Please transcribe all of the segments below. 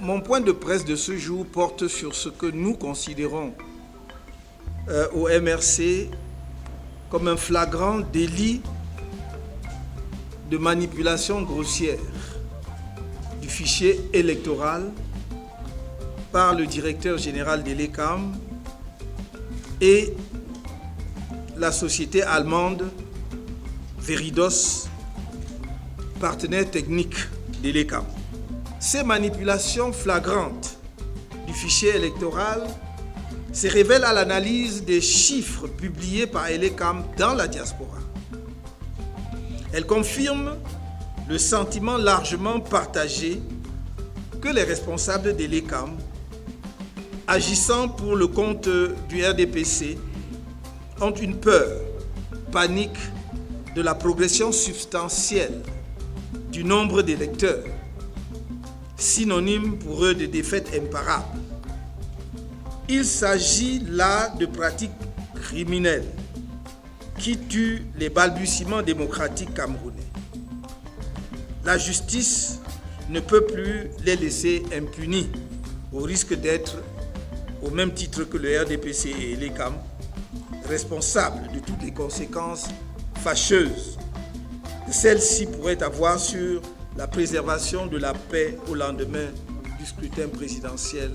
Mon point de presse de ce jour porte sur ce que nous considérons au MRC comme un flagrant délit de manipulation grossière du fichier électoral par le directeur général de l'ECAM et la société allemande Veridos, partenaire technique de l'ECAM. Ces manipulations flagrantes du fichier électoral se révèlent à l'analyse des chiffres publiés par l'ECAM dans la diaspora. Elles confirment le sentiment largement partagé que les responsables de l'ECAM, agissant pour le compte du RDPC, ont une peur, panique de la progression substantielle du nombre d'électeurs, synonyme pour eux de défaite imparable. Il s'agit là de pratiques criminelles qui tuent les balbutiements démocratiques camerounais. La justice ne peut plus les laisser impunis au risque d'être, au même titre que le RDPC et l'ECAM, responsables de toutes les conséquences fâcheuses que celles-ci pourraient avoir sur la préservation de la paix au lendemain du scrutin présidentiel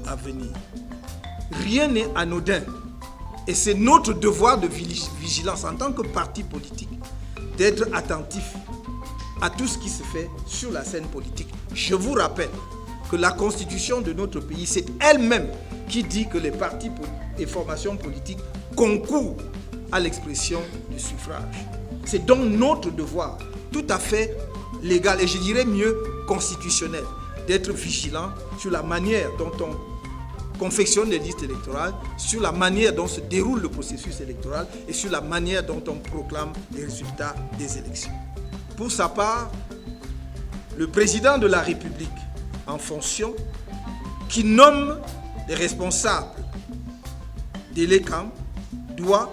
à venir. Rien n'est anodin et c'est notre devoir de vigilance en tant que parti politique d'être attentif à tout ce qui se fait sur la scène politique. Je vous rappelle que la constitution de notre pays, c'est elle-même qui dit que les partis et formations politiques concourent à l'expression du suffrage. C'est donc notre devoir, tout à fait légal et je dirais mieux constitutionnel, d'être vigilant sur la manière dont on confectionne les listes électorales, sur la manière dont se déroule le processus électoral et sur la manière dont on proclame les résultats des élections. Pour sa part, le président de la République en fonction, qui nomme les responsables de l'ECAM, doit,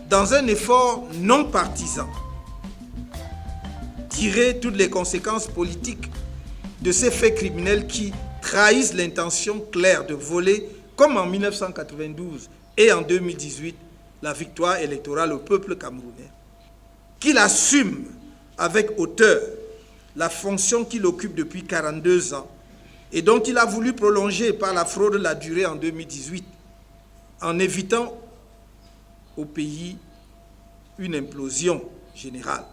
dans un effort non partisan, tirer toutes les conséquences politiques de ces faits criminels qui trahissent l'intention claire de voler, comme en 1992 et en 2018, la victoire électorale au peuple camerounais, qu'il assume avec hauteur la fonction qu'il occupe depuis 42 ans et dont il a voulu prolonger par la fraude la durée en 2018, en évitant au pays une implosion générale.